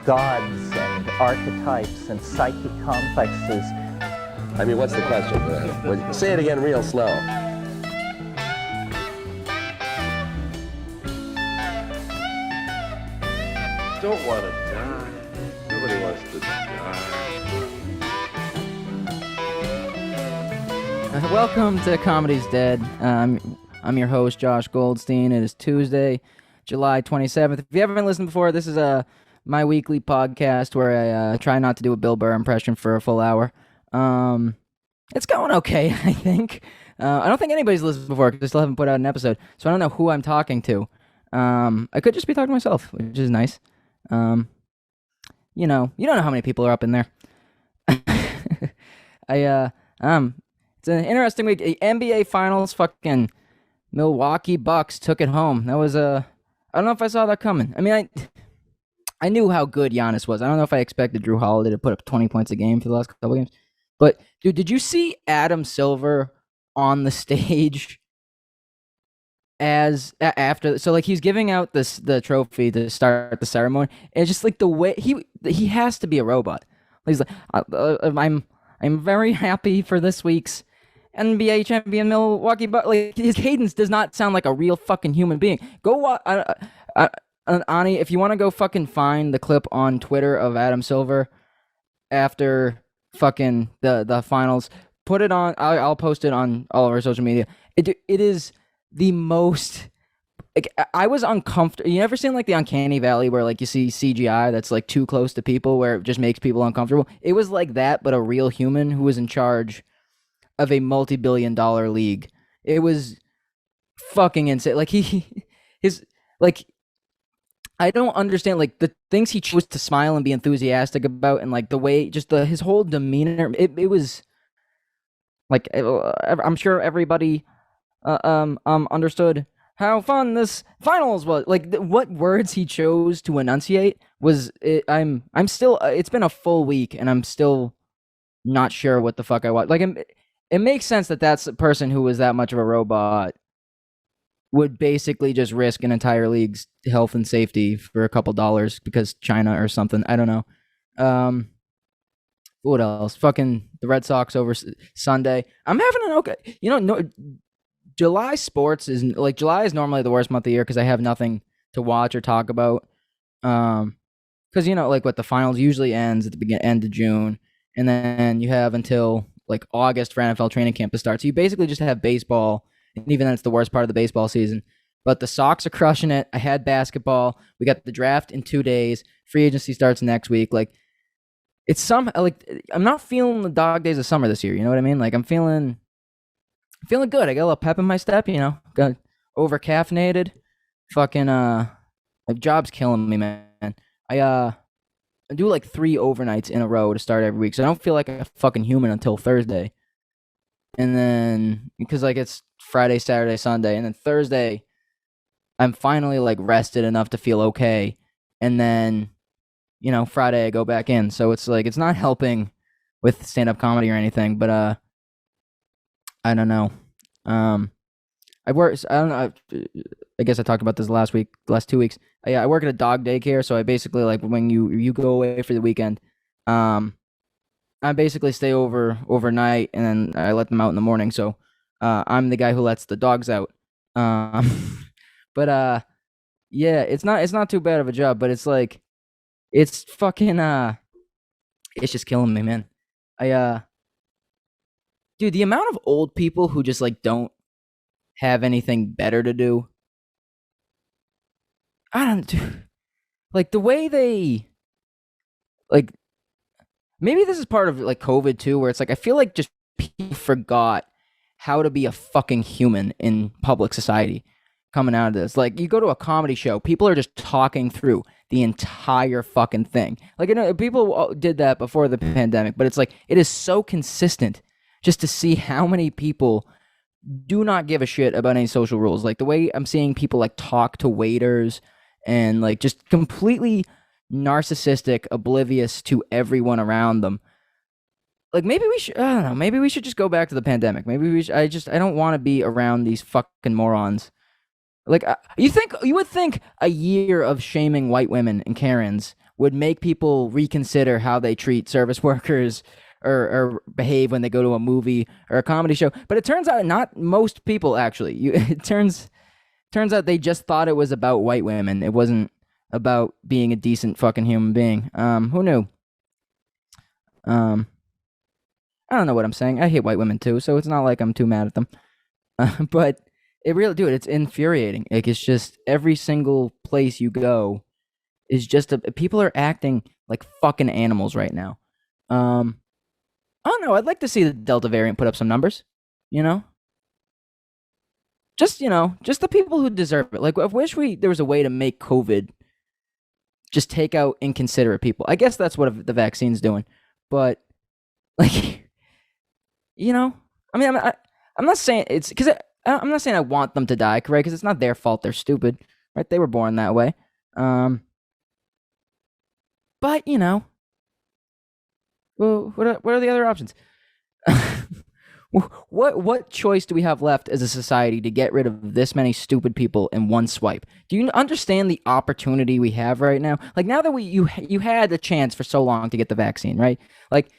gods and archetypes and psychic complexes. I mean, what's the question? Say it again real slow. Don't want to die. Nobody wants to die. Welcome to Comedy's Dead. I'm your host, Josh Goldstein. It is Tuesday, July 27th. If you haven't listened before, this is my weekly podcast where I try not to do a Bill Burr impression for a full hour. It's going okay, I think. I don't think anybody's listened before because I still haven't put out an episode, so I don't know who I'm talking to. I could just be talking to myself, which is nice. You don't know how many people are up in there. It's an interesting week. The NBA Finals, fucking Milwaukee Bucks took it home. That was I don't know if I saw that coming. I mean, I knew how good Giannis was. I don't know if I expected Drew Holiday to put up 20 points a game for the last couple games. But, dude, did you see Adam Silver on the stage after? So, like, he's giving out the trophy to start the ceremony. And it's just like the way he has to be a robot. He's like, I'm very happy for this week's NBA champion Milwaukee Bucks. Like, his cadence does not sound like a real fucking human being. Go watch. Ani, if you want to go fucking find the clip on Twitter of Adam Silver after fucking the finals, put it on. I'll post it on all of our social media. It is the most. Like, I was uncomfortable. You ever seen like the Uncanny Valley where like you see CGI that's like too close to people where it just makes people uncomfortable? It was like that, but a real human who was in charge of a multi-billion-dollar league. It was fucking insane. Like I don't understand like the things he chose to smile and be enthusiastic about, and like the way his whole demeanor. It was like I'm sure everybody understood how fun this finals was. Like what words he chose to enunciate was. I'm still. It's been a full week, and I'm still not sure what the fuck I watched. Like it makes sense that that's a person who was that much of a robot would basically just risk an entire league's health and safety for a couple dollars because China or something. I don't know. What else? Fucking the Red Sox over Sunday. I'm having an okay. July sports is like July is normally the worst month of the year because I have nothing to watch or talk about. Because like what the finals usually ends at the end of June, and then you have until like August for NFL training camp to start. So you basically just have baseball. And even then, it's the worst part of the baseball season. But the Sox are crushing it. I had basketball. We got the draft in 2 days. Free agency starts next week. Like, I'm not feeling the dog days of summer this year. You know what I mean? Like, I'm feeling good. I got a little pep in my step. Got over caffeinated. Fucking my job's killing me, man. I do like 3 overnights in a row to start every week, so I don't feel like a fucking human until Thursday. And then because like it's Friday, Saturday, Sunday, and then Thursday, I'm finally like rested enough to feel okay. And then, Friday I go back in. So it's like it's not helping with stand-up comedy or anything. But I don't know. I don't know. I guess I talked about this last 2 weeks. I work at a dog daycare, so I basically like when you go away for the weekend, I basically stay overnight, and then I let them out in the morning. So I'm the guy who lets the dogs out. But yeah, it's not too bad of a job, but it's like it's fucking it's just killing me, man. Dude, the amount of old people who just like don't have anything better to do. I don't like the way they like. Maybe this is part of like COVID too, where it's like I feel like just people forgot how to be a fucking human in public society coming out of this. Like you go to a comedy show, people are just talking through the entire fucking thing. Like people did that before the pandemic, but it's like it is so consistent just to see how many people do not give a shit about any social rules. Like the way I'm seeing people like talk to waiters and like just completely narcissistic, oblivious to everyone around them. Like maybe we should, I don't know, maybe we should just go back to the pandemic. Maybe we should, I don't want to be around these fucking morons. Like you would think a year of shaming white women and Karens would make people reconsider how they treat service workers or behave when they go to a movie or a comedy show. But it turns out not most people actually. It turns out they just thought it was about white women. It wasn't about being a decent fucking human being. Who knew? I don't know what I'm saying. I hate white women too, so it's not like I'm too mad at them. But it really, dude, it's infuriating. Like, it's just every single place you go is just people are acting like fucking animals right now. I don't know. I'd like to see the Delta variant put up some numbers. You know, just the people who deserve it. Like, I wish there was a way to make COVID just take out inconsiderate people. I guess that's what the vaccine's doing, but like, I mean, I'm not saying it's because I'm not saying I want them to die, right? Because it's not their fault. They're stupid, right? They were born that way. But well, what are the other options? What choice do we have left as a society to get rid of this many stupid people in one swipe? Do you understand the opportunity we have right now? Like, now that you had a chance for so long to get the vaccine, right? Like,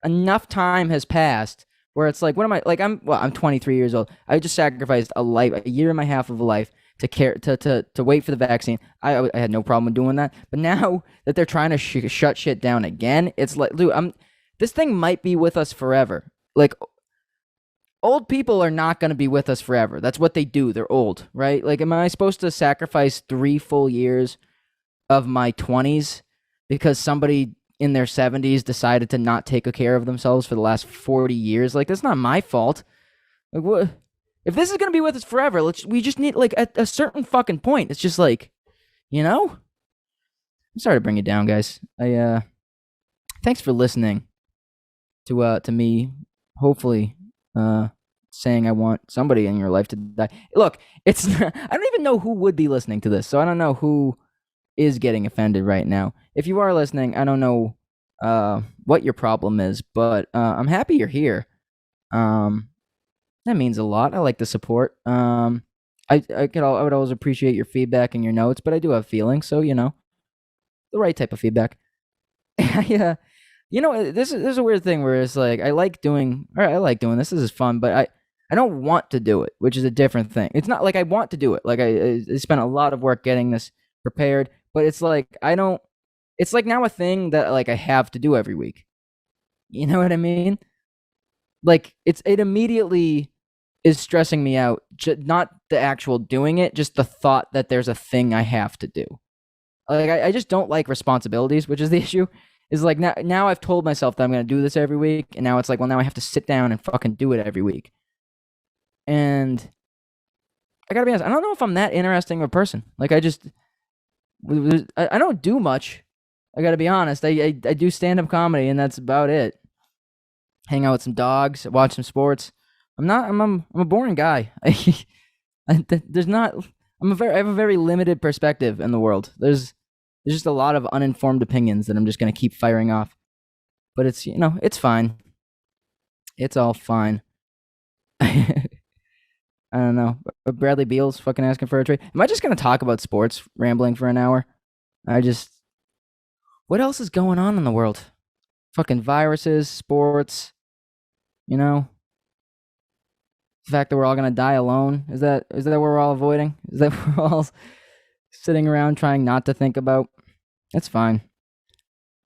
enough time has passed where it's like, what am I like? I'm 23 years old. I just sacrificed a year and a half of a life to wait for the vaccine. I had no problem doing that. But now that they're trying to shut shit down again, it's like, dude, this thing might be with us forever. Like, old people are not going to be with us forever. That's what they do. They're old, right? Like, am I supposed to sacrifice 3 full years of my 20s because somebody in their 70s decided to not take care of themselves for the last 40 years? Like, that's not my fault. Like, what? If this is going to be with us forever, we just need, like, a certain fucking point. It's just like, I'm sorry to bring you down, guys. Thanks for listening to me, hopefully, saying I want somebody in your life to die. Look, I don't even know who would be listening to this, so I don't know who is getting offended right now. If you are listening, I don't know what your problem is, but I'm happy you're here. That means a lot. I like the support. I would always appreciate your feedback and your notes, but I do have feelings, so the right type of feedback. Yeah. This is a weird thing where it's like I like doing this. This is fun, but I don't want to do it, which is a different thing. It's not like I want to do it. Like, I spent a lot of work getting this prepared, but it's like I don't. It's like now a thing that, like, I have to do every week. You know what I mean? Like, it immediately is stressing me out. Not the actual doing it, just the thought that there's a thing I have to do. Like, I just don't like responsibilities, which is the issue. Is like, now I've told myself that I'm going to do this every week, and now it's like, well, now I have to sit down and fucking do it every week. And I gotta be honest, I don't know if I'm that interesting of a person. Like, I don't do much. I gotta be honest. I do stand-up comedy, and that's about it. Hang out with some dogs, watch some sports. I'm a boring guy. I have a very limited perspective in the world. There's just a lot of uninformed opinions that I'm just going to keep firing off. But it's, it's fine. It's all fine. I don't know. Bradley Beal's fucking asking for a trade. Am I just going to talk about sports, rambling for an hour? What else is going on in the world? Fucking viruses, sports, the fact that we're all going to die alone. Is that what we're all avoiding? Is that what we're all sitting around trying not to think about? That's fine.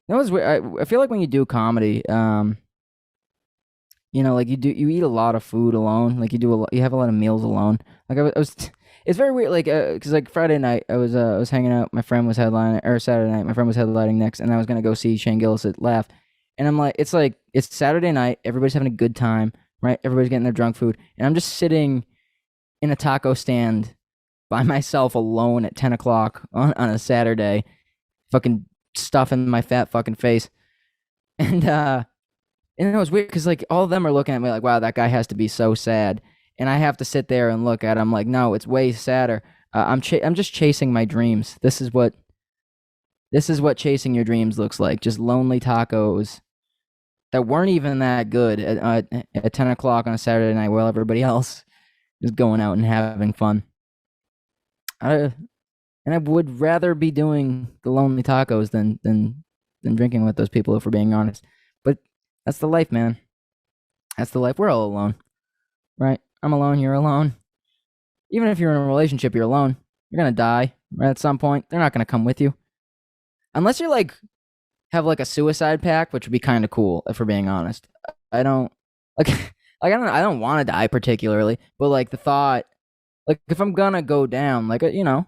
It's weird. I feel like when you do comedy, like, you eat a lot of food alone. Like, you have a lot of meals alone. Like, it's very weird. Like, cause like Friday night I was hanging out. My friend was headlining, or Saturday night my friend was headlining next, and I was gonna go see Shane Gillis at Laugh. And I'm like, it's Saturday night. Everybody's having a good time, right? Everybody's getting their drunk food, and I'm just sitting in a taco stand by myself alone at 10 o'clock on a Saturday, fucking stuffing my fat fucking face. And it was weird because, like, all of them are looking at me like, wow, that guy has to be so sad. And I have to sit there and look at him like, no, it's way sadder. I'm just chasing my dreams. This is what chasing your dreams looks like. Just lonely tacos that weren't even that good at 10 o'clock on a Saturday night while everybody else is going out and having fun. And I would rather be doing the lonely tacos than drinking with those people, if we're being honest. But that's the life, man. That's the life. We're all alone, right? I'm alone. You're alone. Even if you're in a relationship, you're alone. You're gonna die right at some point. They're not gonna come with you, unless you're like have like a suicide pact, which would be kind of cool, if we're being honest. I don't like I don't want to die particularly, but like the thought, like if I'm gonna go down, like you know,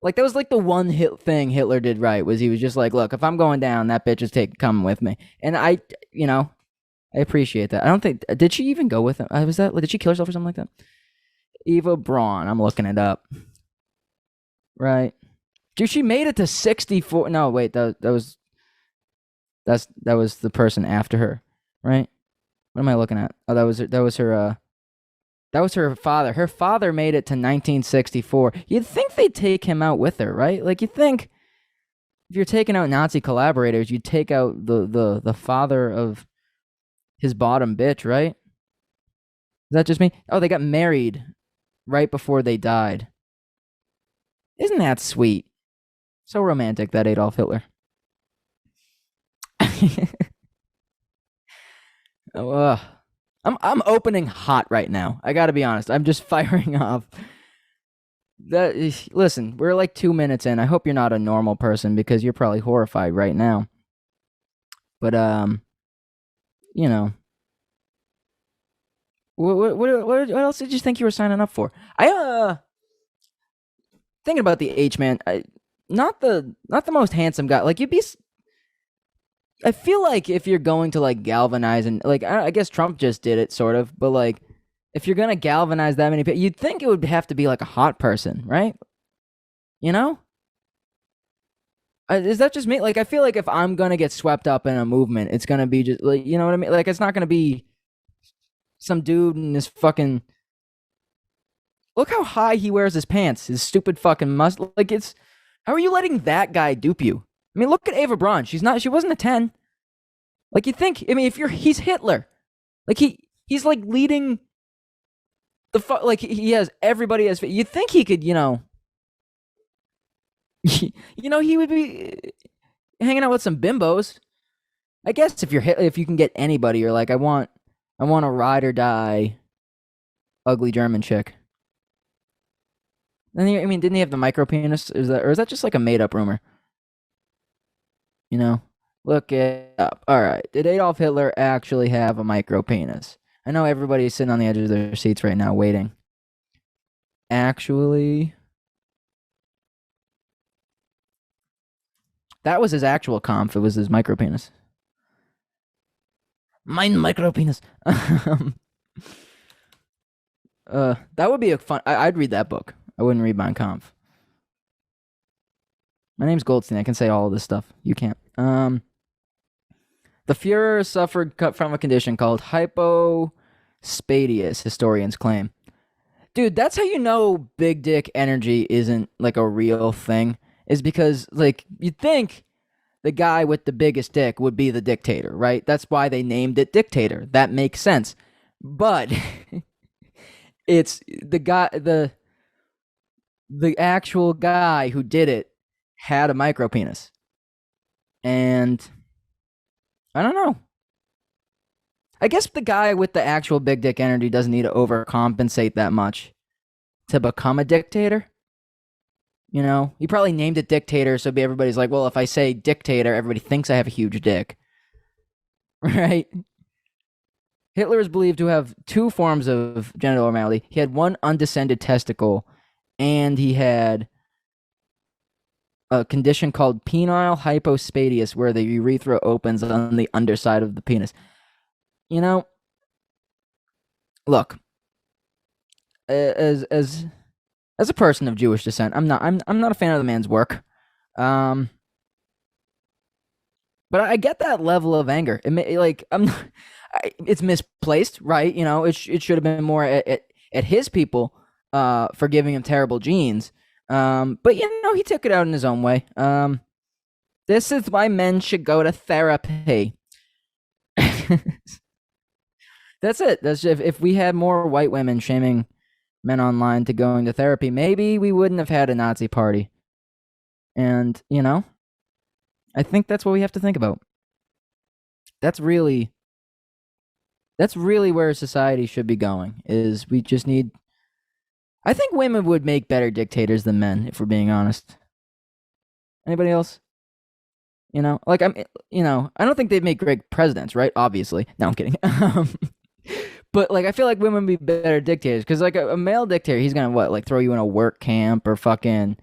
like that was like the one thing Hitler did right, was he was just like, look, if I'm going down, that bitch is coming with me, and I appreciate that. I don't think, did she even go with him? Was that, did she kill herself or something like that? Eva Braun, I'm looking it up. Right. Dude, she made it to 64. No, wait, that was the person after her, right? What am I looking at? Oh, that was her father. Her father made it to 1964. You'd think they'd take him out with her, right? Like, you'd think if you're taking out Nazi collaborators, you'd take out the father of his bottom bitch, right? Is that just me? Oh, they got married right before they died. Isn't that sweet? So romantic, that Adolf Hitler. I'm opening hot right now. I gotta be honest. I'm just firing off. Listen, we're like 2 minutes in. I hope you're not a normal person, because you're probably horrified right now. But you know, what else did you think you were signing up for? Thinking about the H-man, not the most handsome guy. Like, I feel like if you're going to like galvanize, and like I guess Trump just did it sort of, but like if you're gonna galvanize that many people, you'd think it would have to be like a hot person, right? You know? Is that just me? Like, I feel like if I'm gonna get swept up in a movement, it's gonna be just like, you know what I mean? Like, it's not gonna be some dude in this fucking. Look how high he wears his pants. His stupid fucking like, it's. How are you letting that guy dupe you? I mean, look at Ava Braun. She wasn't a 10. Like, you think, I mean, he's Hitler. Like, he's like leading like he has everybody as, you think he could, he would be hanging out with some bimbos. I guess if you can get anybody, you're like, I want a ride or die ugly German chick. And I mean, didn't he have the micro penis? Is that just like a made up rumor? Look it up. All right. Did Adolf Hitler actually have a micro penis? I know everybody's sitting on the edges of their seats right now waiting. Actually, that was his actual conf. It was his micro penis. Mein micro penis. That would be a fun. I'd read that book. I wouldn't read Mein Kampf. My name's Goldstein. I can say all of this stuff. You can't. The Führer suffered from a condition called hypospadias, historians claim. Dude, that's how you know big dick energy isn't like a real thing, is because like you'd think the guy with the biggest dick would be the dictator, right? That's why they named it Dictator. That makes sense. But it's the guy, the actual guy who did it had a micro penis. And I don't know. I guess the guy with the actual big dick energy doesn't need to overcompensate that much to become a dictator. He probably named it Dictator, so everybody's like, well, if I say dictator, everybody thinks I have a huge dick. Right? Hitler is believed to have 2 forms of genital abnormality. He had 1 undescended testicle, and he had a condition called penile hypospadias, where the urethra opens on the underside of the penis. Look, as a person of Jewish descent, I'm not a fan of the man's work. But I get that level of anger. It's misplaced, right? It should have been more at his people for giving him terrible genes. But he took it out in his own way. This is why men should go to therapy. That's it. That's if we had more white women shaming men online to going to therapy, maybe we wouldn't have had a Nazi party. And, I think that's what we have to think about. That's really where society should be going, is we just need, I think women would make better dictators than men, if we're being honest. Anybody else? I don't think they'd make great presidents, right? Obviously. No, I'm kidding. But I feel like women would be better dictators, because a male dictator, he's gonna throw you in a work camp or fucking,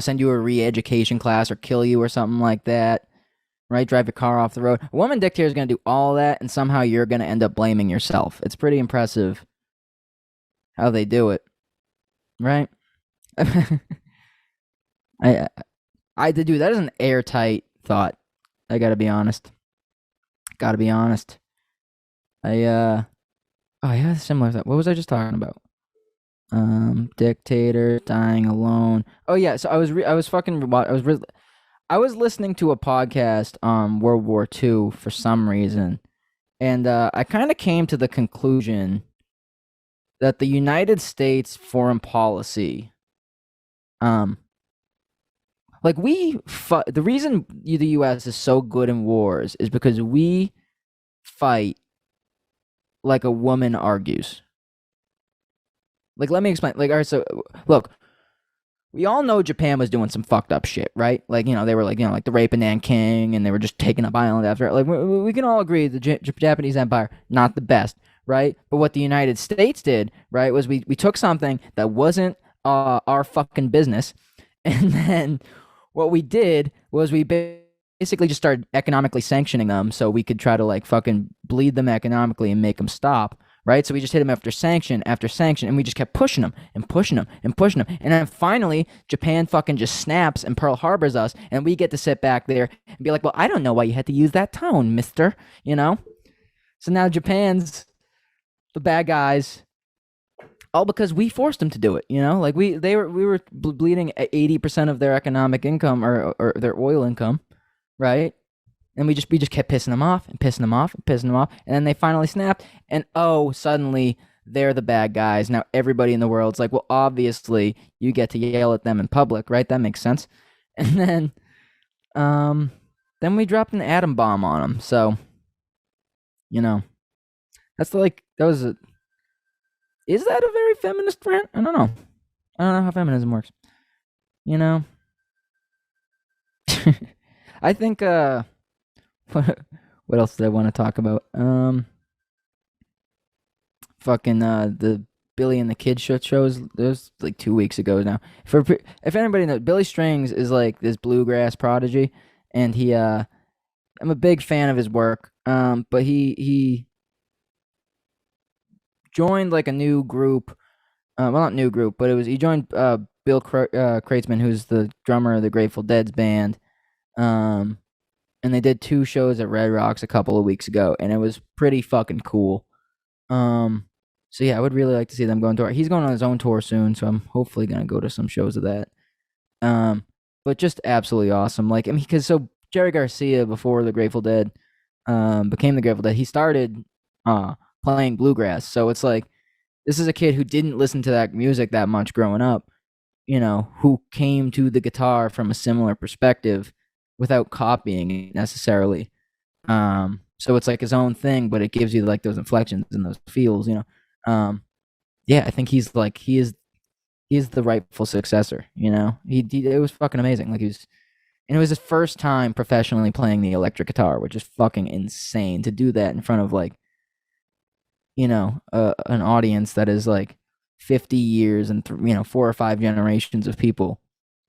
send you a re-education class or kill you or something like that, right? Drive your car off the road. A woman dictator is gonna do all that, and somehow you're gonna end up blaming yourself. It's pretty impressive how they do it, right? I did do that is an airtight thought. I gotta be honest. I had a similar thought. What was I just talking about? Dictator dying alone. Oh yeah, so I was listening to a podcast on World War II for some reason, and I kind of came to the conclusion that the United States foreign policy, the reason the U.S. is so good in wars is because we fight like a woman argues. Let me explain. All right, so look, we all know Japan was doing some fucked up shit, right? They were the rape of Nanking, and they were just taking up island after. We can all agree the Japanese Empire, not the best, right? But what the United States did, right, was we took something that wasn't our fucking business, and then what we did was we basically just started economically sanctioning them so we could try to fucking bleed them economically and make them stop, right? So we just hit them after sanction, and we just kept pushing them and pushing them and pushing them. And then finally, Japan fucking just snaps and Pearl Harbors us, and we get to sit back there and be like, well, I don't know why you had to use that tone, mister, So now Japan's the bad guys, all because we forced them to do it, we were bleeding 80% of their economic income or their oil income, right? And we just kept pissing them off and pissing them off and pissing them off, and then they finally snapped, and suddenly they're the bad guys. Now everybody in the world's like, well, obviously you get to yell at them in public, right? That makes sense. And then we dropped an atom bomb on them. So, that's is that a very feminist rant? I don't know how feminism works. I think what else did I want to talk about? The Billy and the Kid shows. It was 2 weeks ago now. If anybody knows, Billy Strings is this bluegrass prodigy, and I'm a big fan of his work. But he joined a new group. Well, not new group, but he joined Bill Kreutzmann, who's the drummer of the Grateful Dead's band. And they did 2 shows at Red Rocks a couple of weeks ago, and it was pretty fucking cool. So yeah, I would really like to see them go on tour. He's going on his own tour soon, so I'm hopefully gonna go to some shows of that. But just absolutely awesome. Because Jerry Garcia, before the Grateful Dead became the Grateful Dead, he started playing bluegrass. So it's this is a kid who didn't listen to that music that much growing up, who came to the guitar from a similar perspective without copying it necessarily. So it's his own thing, but it gives you those inflections and those feels, Yeah, I think he is the rightful successor, it was fucking amazing. And it was his first time professionally playing the electric guitar, which is fucking insane to do that in front of an audience that is 50 years and 4 or 5 generations of people,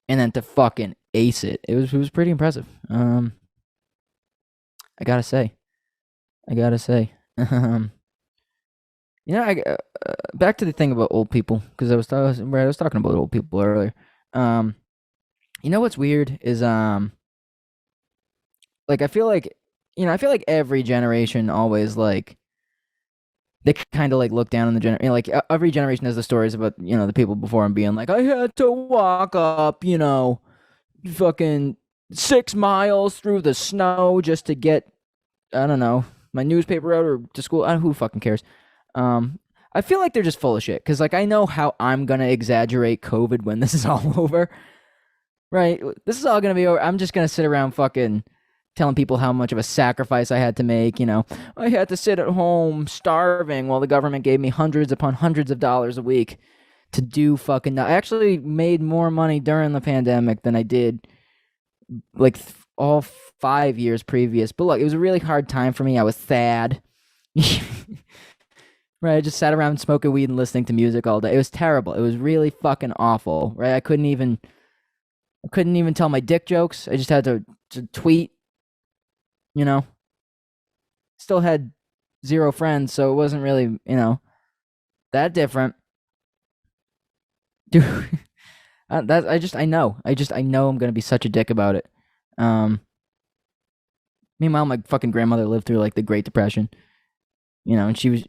and then to fucking ace it. It was pretty impressive. I gotta say. Back to the thing about old people, because I was talking about old people earlier. What's weird is I feel like every generation always they kind of look down on the generation. Every generation has the stories about the people before them being I had to walk up fucking 6 miles through the snow just to get, I don't know, my newspaper out or to school. Who fucking cares? I I feel like they're just full of shit because like I know how I'm gonna exaggerate COVID when this is all over. Right? This is all gonna be over. I'm just gonna sit around fucking telling people how much of a sacrifice I had to make. I had to sit at home starving while the government gave me hundreds upon hundreds of dollars a week to do fucking. I actually made more money during the pandemic than I did like all 5 years previous. But look, it was a really hard time for me. I was sad. Right, I just sat around smoking weed and listening to music all day. It was terrible. It was really fucking awful. Right, I couldn't even tell my dick jokes. I just had to tweet. Still had 0 friends, so it wasn't really that different. Dude, I know I'm gonna be such a dick about it. Meanwhile, my fucking grandmother lived through like the Great Depression, and she was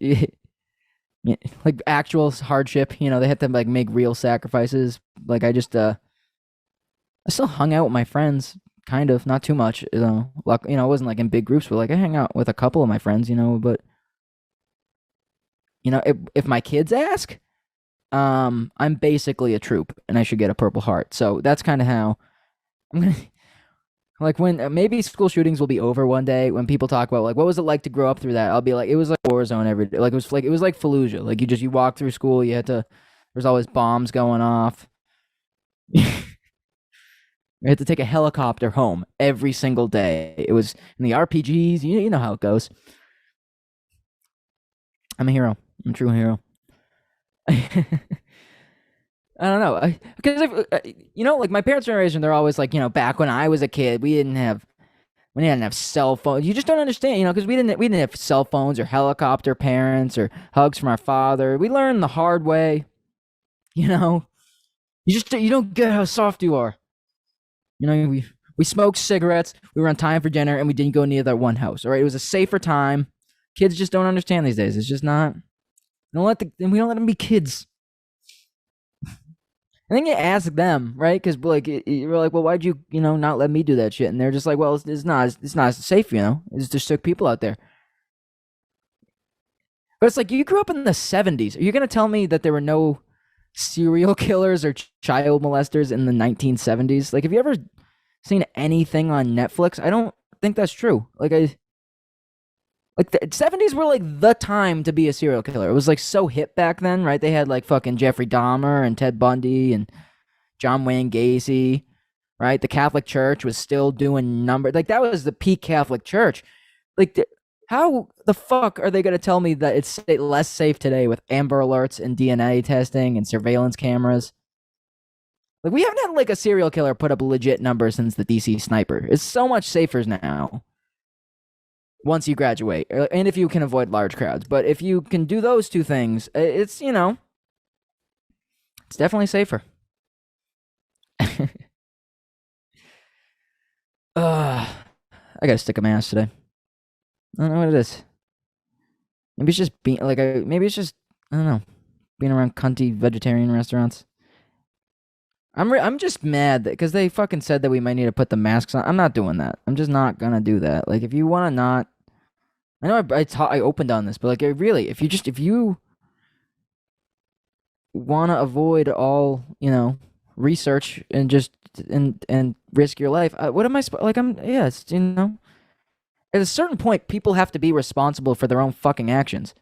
like actual hardship. They had to like make real sacrifices. Like I still hung out with my friends, kind of, not too much. Like it wasn't like in big groups, but like I hang out with a couple of my friends, But if my kids ask, I'm basically a troop, and I should get a Purple Heart. So that's kind of how I'm gonna. Like when maybe school shootings will be over one day, when people talk about like what was it like to grow up through that, I'll be like, it was like war zone every day. Like it was like Fallujah. Like you walk through school, there's always bombs going off. You had to take a helicopter home every single day. It was in the RPGs. You know how it goes. I'm a hero. I'm a true hero. I don't know, because like my parents' generation, they're always like, back when I was a kid, we didn't have cell phones. You just don't understand, because we didn't have cell phones or helicopter parents or hugs from our father. We learned the hard way. You don't get how soft you are. We smoked cigarettes. We were on time for dinner, and we didn't go near that one house. All right, it was a safer time. Kids just don't understand these days. It's just not. We don't let them be kids. And then you ask them, right? Because like you're like, well, why'd you not let me do that shit? And they're just like, well, it's not safe, It's just sick people out there. But it's like you grew up in the 70s. Are you gonna tell me that there were no serial killers or child molesters in the 1970s? Like, have you ever seen anything on Netflix? I don't think that's true. Like the 70s were like the time to be a serial killer. It was like so hip back then, right? They had like fucking Jeffrey Dahmer and Ted Bundy and John Wayne Gacy, right? The Catholic Church was still doing numbers. Like that was the peak Catholic Church. Like how the fuck are they going to tell me that it's less safe today with Amber Alerts and DNA testing and surveillance cameras? Like we haven't had like a serial killer put up a legit number since the DC sniper. It's so much safer now. Once you graduate, and if you can avoid large crowds. But if you can do those two things, it's it's definitely safer. I gotta stick a my ass today. I don't know what it is. Maybe it's just being like maybe it's just I don't know, being around cunty vegetarian restaurants. I'm just mad because they fucking said that we might need to put the masks on. I'm not doing that. I'm just not gonna do that. Like if you want to not, I know I opened on this, but like really, if you want to avoid all research and just and risk your life, what am I like? It's at a certain point, people have to be responsible for their own fucking actions.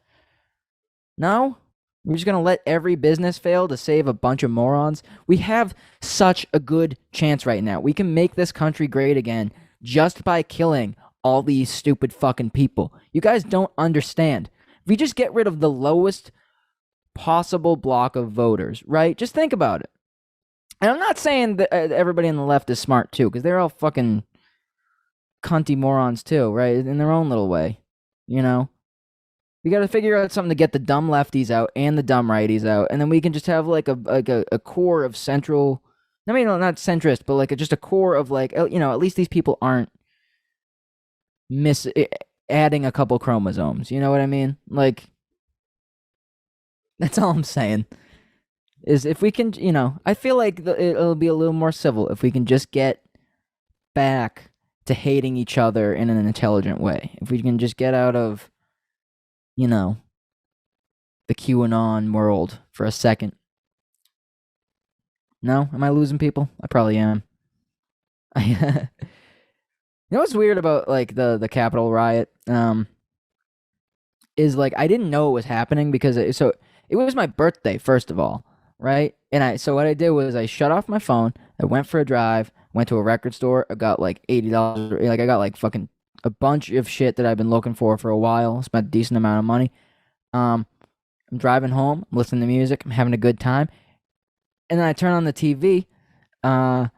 No? We're just going to let every business fail to save a bunch of morons? We have such a good chance right now. We can make this country great again just by killing all these stupid fucking people. You guys don't understand. If we just get rid of the lowest possible block of voters, right? Just think about it. And I'm not saying that everybody on the left is smart too, because they're all fucking cunty morons too, right? In their own little way, We got to figure out something to get the dumb lefties out and the dumb righties out, and then we can just have like a core of central. I mean, not centrist, but like just a core of like at least these people aren't adding a couple chromosomes. You know what I mean? Like that's all I'm saying. Is if we can, I feel like it'll be a little more civil if we can just get back to hating each other in an intelligent way. If we can just get out of the QAnon world for a second. No? Am I losing people? I probably am. You know what's weird about like the Capitol riot? Is like I didn't know it was happening because it was my birthday first of all, right? And so what I did was I shut off my phone. I went for a drive. Went to a record store. I got like $80. Like I got like fucking a bunch of shit that I've been looking for a while. Spent a decent amount of money. I'm driving home. I'm listening to music. I'm having a good time. And then I turn on the TV. And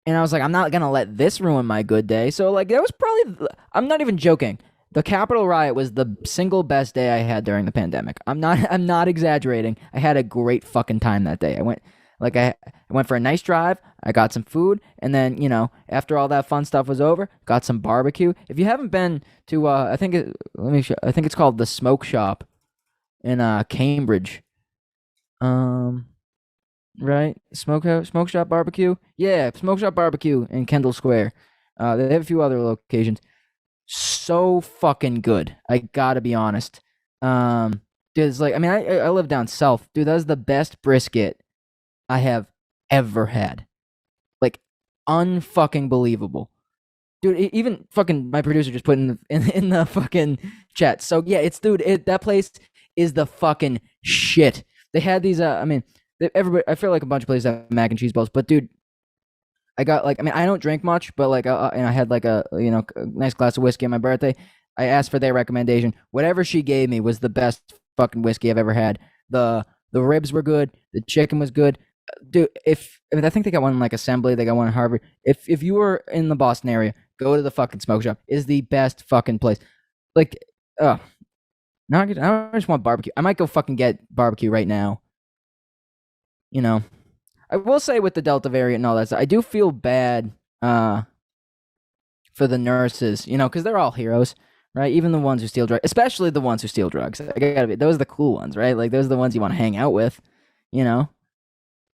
I was like, I'm not gonna let this ruin my good day. So like, that was probably. I'm not even joking. The Capitol riot was the single best day I had during the pandemic. I'm not. I'm not exaggerating. I had a great fucking time that day. I went for a nice drive. I got some food, and then after all that fun stuff was over, got some barbecue. If you haven't been to, I think I think it's called the Smoke Shop in Cambridge. Right? Smoke Shop Barbecue? Yeah, Smoke Shop Barbecue in Kendall Square. They have a few other locations. So fucking good. I gotta be honest. Dude, it's like, I mean, I live down south. Dude, that's the best brisket I have ever had. Like, unfucking believable. Dude, even fucking my producer just put in the fucking chat. So yeah, that place is the fucking shit. They had these I mean, everybody, I feel like a bunch of places have mac and cheese balls, but dude, I got like, I mean, I don't drink much, but like, and I had like a nice glass of whiskey on my birthday. I asked for their recommendation. Whatever she gave me was the best fucking whiskey I've ever had. The ribs were good. The chicken was good. Dude, I think they got one in like Assembly. They got one in Harvard. If you were in the Boston area, go to the fucking Smoke Shop. It's the best fucking place. Like, now I just want barbecue. I might go fucking get barbecue right now. I will say with the Delta variant and all that stuff, I do feel bad for the nurses, because they're all heroes, right? Even the ones who steal drugs, especially the ones who steal drugs. Those are the cool ones, right? Like those are the ones you want to hang out with, You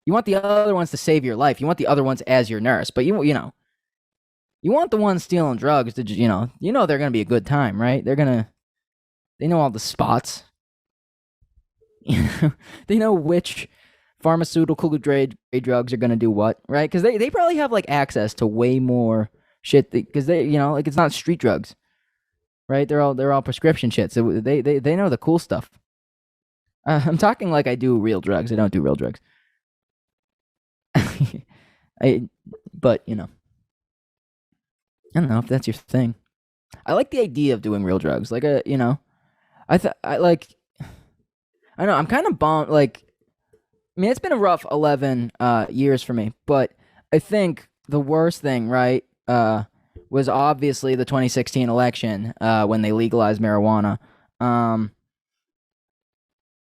want the other ones to save your life. You want the other ones as your nurse, but you want the ones stealing drugs to they're gonna be a good time, right? They know all the spots. They know which pharmaceutical grade drugs are gonna do what, right? Because they probably have like access to way more shit because they like it's not street drugs, right? They're all prescription shit, so they know the cool stuff. I'm talking like I do real drugs. I don't do real drugs. But I don't know if that's your thing. I like the idea of doing real drugs, like I know I'm kind of bummed. Like, I mean, it's been a rough 11 years for me, but I think the worst thing, right, was obviously the 2016 election when they legalized marijuana.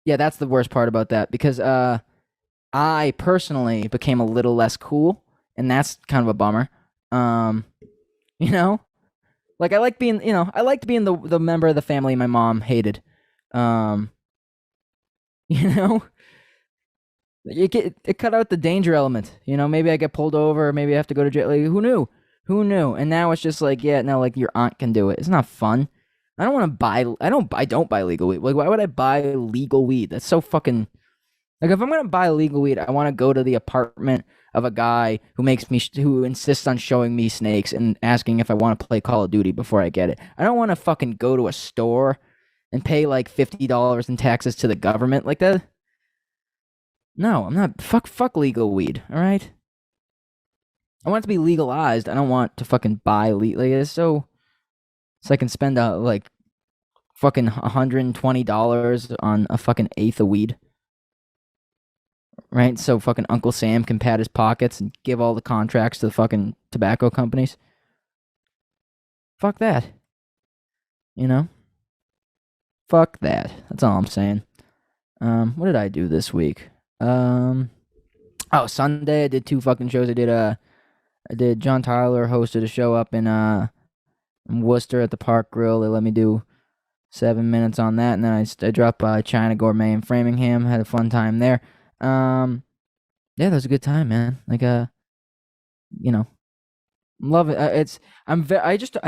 Yeah, that's the worst part about that because I personally became a little less cool, and that's kind of a bummer. Like I like being, I liked being the member of the family my mom hated. It cut out the danger element. Maybe I get pulled over, or maybe I have to go to jail. Like, who knew? Who knew? And now it's just like, yeah, no, like your aunt can do it. It's not fun. I don't want to buy. I don't buy legal weed. Like, why would I buy legal weed? That's so fucking. Like, if I'm gonna buy legal weed, I want to go to the apartment of a guy who insists on showing me snakes and asking if I want to play Call of Duty before I get it. I don't want to fucking go to a store and pay like $50 in taxes to the government like that. No, I'm not. Fuck legal weed. All right. I want it to be legalized. I don't want to fucking buy like it's so I can spend like fucking $120 on a fucking eighth of weed. Right? So fucking Uncle Sam can pat his pockets and give all the contracts to the fucking tobacco companies. Fuck that. Fuck that. That's all I'm saying. What did I do this week? Sunday I did 2 fucking shows. I did John Tyler hosted a show up in Worcester at the Park Grill. They let me do 7 minutes on that, and then I dropped by China Gourmet in Framingham. Had a fun time there. Yeah, that was a good time, man. Like love it. I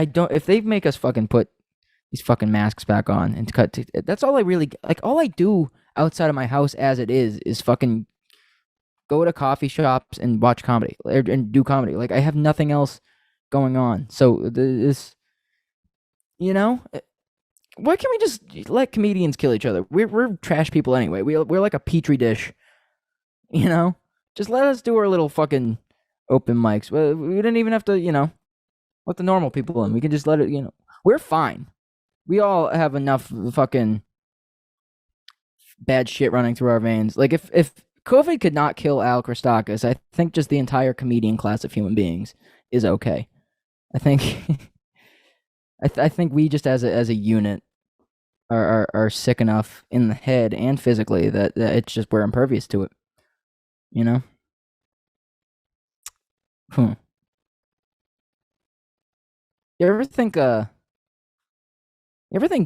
don't. If they make us fucking put these fucking masks back on and that's all I really like. All I do outside of my house as it is fucking go to coffee shops and watch comedy and do comedy. Like I have nothing else going on. So this, why can't we just let comedians kill each other? We're trash people anyway. We're like a petri dish, Just let us do our little fucking open mics. We didn't even have to, let the normal people in. We can just let it, We're fine. We all have enough fucking bad shit running through our veins. Like if COVID could not kill Al Christakis, I think just the entire comedian class of human beings is okay. I think I think we just as a unit are sick enough in the head and physically that it's just we're impervious to it. You ever think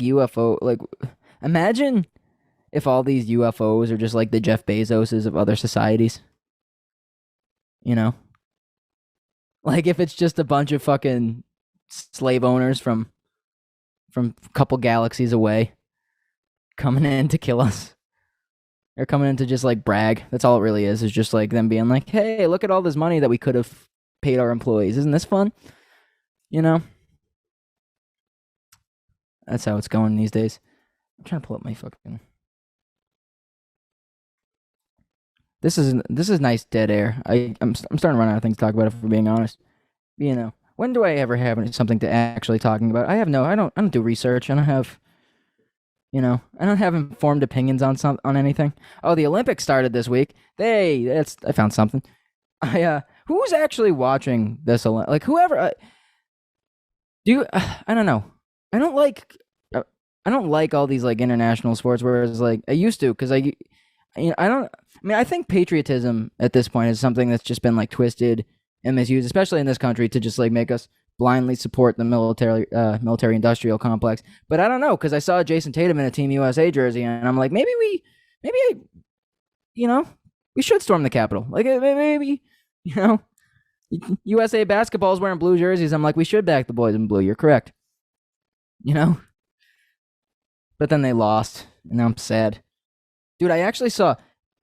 UFO, like, imagine if all these UFOs are just like the Jeff Bezoses of other societies? Like if it's just a bunch of fucking slave owners from a couple galaxies away coming in to kill us. They're coming in to just like brag. That's all it really is just like them being like, hey, look at all this money that we could have paid our employees. Isn't this fun? That's how it's going these days. I'm trying to pull up my fucking... This is nice dead air. I'm starting to run out of things to talk about, if we're being honest. When do I ever have something to actually talking about? I don't do research. I don't have informed opinions on anything. Oh, the Olympics started this week. I found something. Who's actually watching this? Like whoever. I don't know. I don't like all these like international sports. Whereas like I used to, because I think patriotism at this point is something that's just been like twisted and misused, especially in this country, to just like make us blindly support the military industrial complex. But I don't know, because I saw Jason Tatum in a Team USA jersey, and I'm like, maybe we should storm the Capitol. Like maybe USA basketball's wearing blue jerseys. I'm like, we should back the boys in blue. You're correct. But then they lost, and now I'm sad. Dude, I actually saw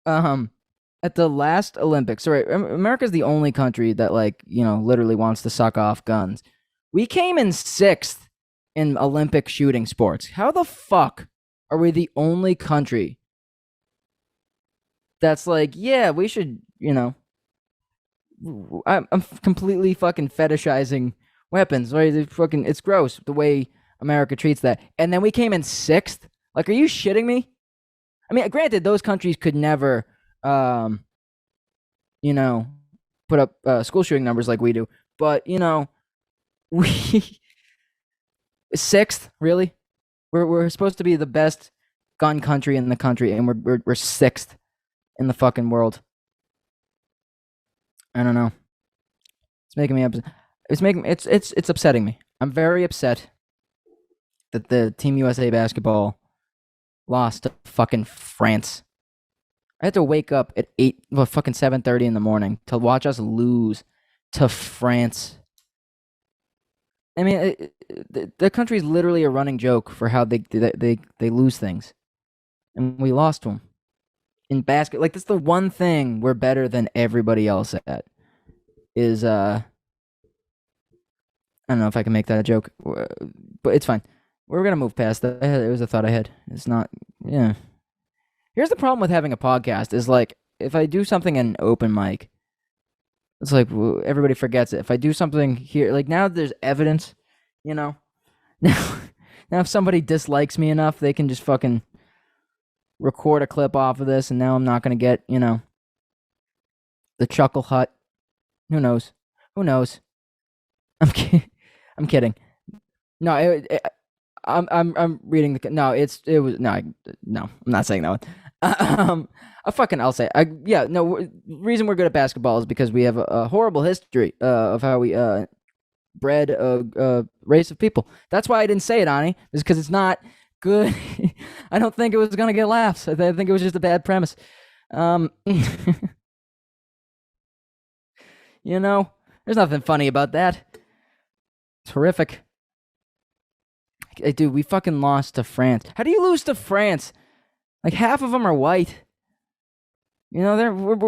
at the last Olympics, sorry, America's the only country that literally wants to suck off guns. We came in 6th in Olympic shooting sports. How the fuck are we the only country that's like, yeah, we should, I'm completely fucking fetishizing weapons, right? It's gross the way America treats that. And then we came in 6th? Like, are you shitting me? I mean, granted, those countries could never, put up school shooting numbers like we do. But, we 6th, really? We're supposed to be the best gun country in the country, and we're 6th in the fucking world. I don't know. It's making me upset. It's upsetting me. I'm very upset that the Team USA basketball lost to fucking France. I had to wake up at 7:30 in the morning to watch us lose to France. I mean, the country's literally a running joke for how they lose things, and we lost to them in basket. Like, that's the one thing we're better than everybody else at. Is I don't know if I can make that a joke, but it's fine. We're gonna move past that. It was a thought I had. It's not. Yeah. Here's the problem with having a podcast: is like if I do something in an open mic, it's like everybody forgets it. If I do something here, like now there's evidence, Now if somebody dislikes me enough, they can just fucking record a clip off of this, and now I'm not gonna get, the Chuckle Hut. Who knows? I'm kidding. No, I'm reading the. No, it was no. I'm not saying that one. I'll say. Reason we're good at basketball is because we have a horrible history of how we bred a race of people. That's why I didn't say it, Ani. Is because it's not good. I don't think it was gonna get laughs. I think it was just a bad premise. There's nothing funny about that. It's horrific. Dude, we fucking lost to France. How do you lose to France? Like half of them are white. You know,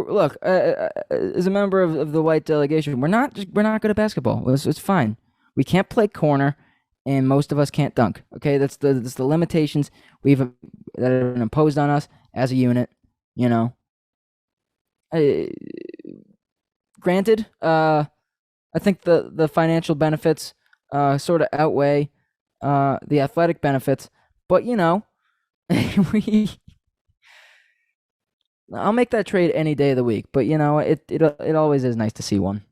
look. As a member of the white delegation, we're not good at basketball. It's fine. We can't play corner, and most of us can't dunk. Okay, that's the limitations that have been imposed on us as a unit. You know. Granted, I think the financial benefits sort of outweigh the athletic benefits, but you know, I'll make that trade any day of the week. But you know, it always is nice to see one.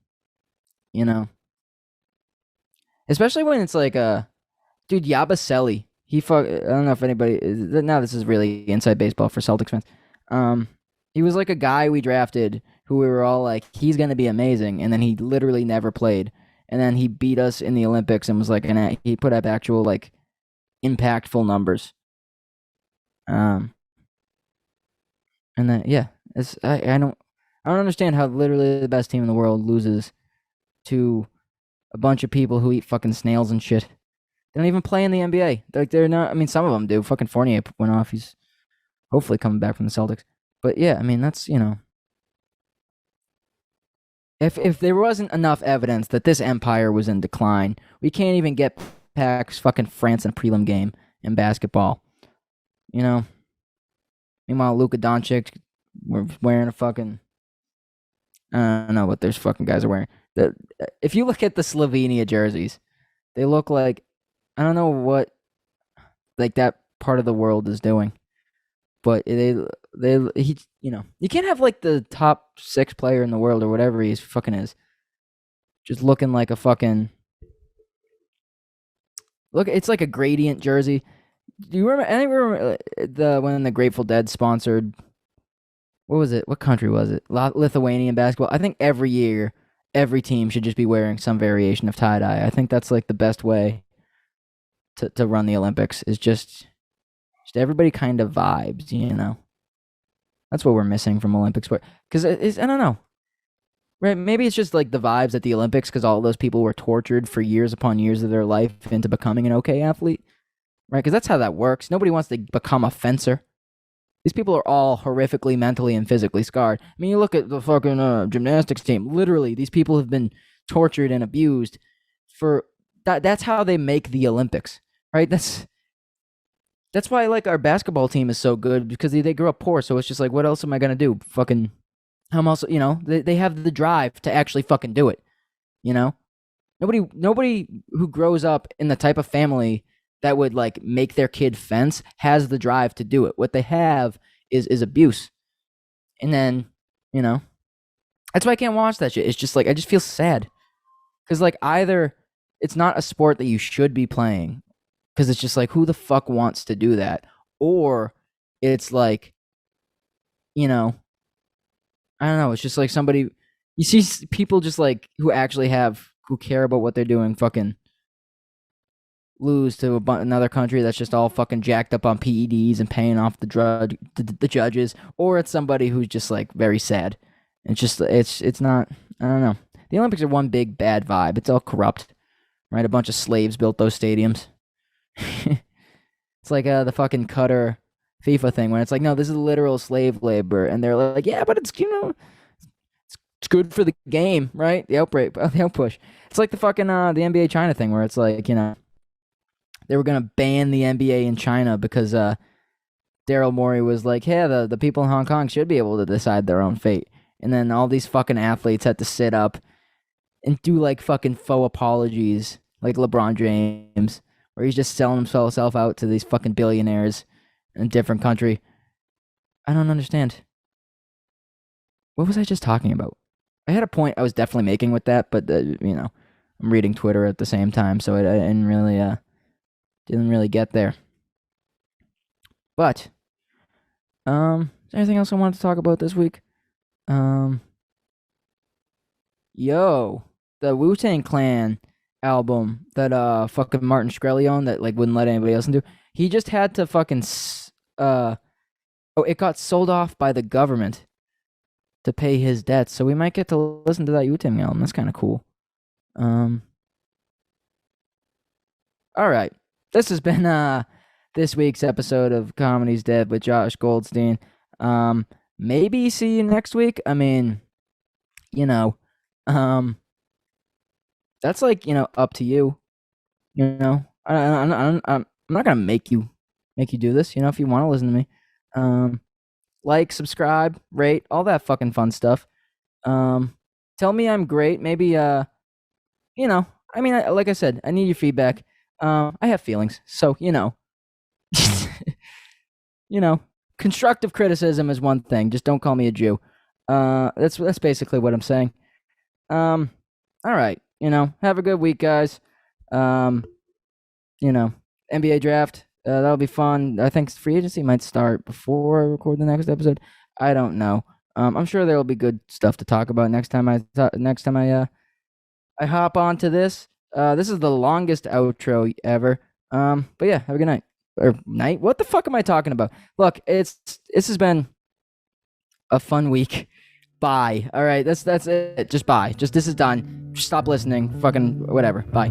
You know, especially when it's like dude Yabusele. I don't know if anybody. Now this is really inside baseball for Celtics fans. He was like a guy we drafted who we were all like, he's gonna be amazing, and then he literally never played, and then he beat us in the Olympics and was like, he put up actual like impactful numbers. And then yeah, I don't understand how literally the best team in the world loses to a bunch of people who eat fucking snails and shit. They don't even play in the NBA. They're not. I mean, some of them do. Fucking Fournier went off. He's hopefully coming back from the Celtics. But yeah, I mean, that's, you know, if there wasn't enough evidence that this empire was in decline, we can't even get past fucking France in a prelim game in basketball. You know. Meanwhile, Luka Doncic, we're wearing a fucking. I don't know what those fucking guys are wearing. If you look at the Slovenia jerseys, they look like, I don't know what like that part of the world is doing, but you know, you can't have like the top 6 player in the world or whatever he fucking is, just looking like a fucking look. It's like a gradient jersey. Do you remember? I remember when the Grateful Dead sponsored. What was it? What country was it? Lithuanian basketball. I think every year, every team should just be wearing some variation of tie dye. I think that's like the best way to run the Olympics. Is just everybody kind of vibes, you know. That's what we're missing from Olympic sport. Because I don't know. Right? Maybe it's just like the vibes at the Olympics because all those people were tortured for years upon years of their life into becoming an okay athlete. Right? Because that's how that works. Nobody wants to become a fencer. These people are all horrifically mentally and physically scarred. I mean, you look at the fucking gymnastics team. Literally, these people have been tortured and abused for that. That's how they make the Olympics, right? That's why like our basketball team is so good because they grew up poor. So it's just like, what else am I gonna do? Fucking, I'm also, you know, they have the drive to actually fucking do it. You know, nobody who grows up in the type of family that would like make their kid fence has the drive to do it. What they have is abuse. And then, you know, that's why I can't watch that shit. It's just like, I just feel sad. Cause like either it's not a sport that you should be playing because it's just like, who the fuck wants to do that? Or it's like, you know, I don't know. It's just like somebody, you see people just like who care about what they're doing fucking lose to another country that's just all fucking jacked up on PEDs and paying off the judges, or it's somebody who's just like very sad. It's not, I don't know. The Olympics are one big bad vibe. It's all corrupt, right? A bunch of slaves built those stadiums. It's like the fucking Qatar FIFA thing when it's like, no, this is literal slave labor, and they're like, yeah, but it's, you know, it's good for the game, right? The outpush. It's like the fucking the NBA China thing where it's like, you know, they were gonna ban the NBA in China because Daryl Morey was like, hey, the people in Hong Kong should be able to decide their own fate, and then all these fucking athletes had to sit up and do like fucking faux apologies, like LeBron James, where he's just selling himself out to these fucking billionaires in a different country. I don't understand. What was I just talking about? I had a point I was definitely making with that, but you know, I'm reading Twitter at the same time, so I didn't really get there. But is there anything else I wanted to talk about this week? The Wu-Tang Clan album that fucking Martin Shkreli owned that like wouldn't let anybody else do. He just had to fucking it got sold off by the government to pay his debts. So we might get to listen to that Wu-Tang album. That's kind of cool. All right. this has been this week's episode of Comedy's Dead with Josh Goldstein. Maybe see you next week. I mean, that's like, up to you. I'm not gonna make you do this. If you want to listen to me, like, subscribe, rate, all that fucking fun stuff. Tell me I'm great. Maybe like I said, I need your feedback. I have feelings, so constructive criticism is one thing. Just don't call me a Jew. That's basically what I'm saying. All right. Have a good week, guys. NBA draft. That'll be fun. I think free agency might start before I record the next episode. I don't know. I'm sure there will be good stuff to talk about next time I hop onto this. This is the longest outro ever. But yeah, have a good night. Or night? What the fuck am I talking about? Look, this has been a fun week. Bye. All right, that's it. Just bye. Just this is done. Just stop listening. Fucking whatever. Bye.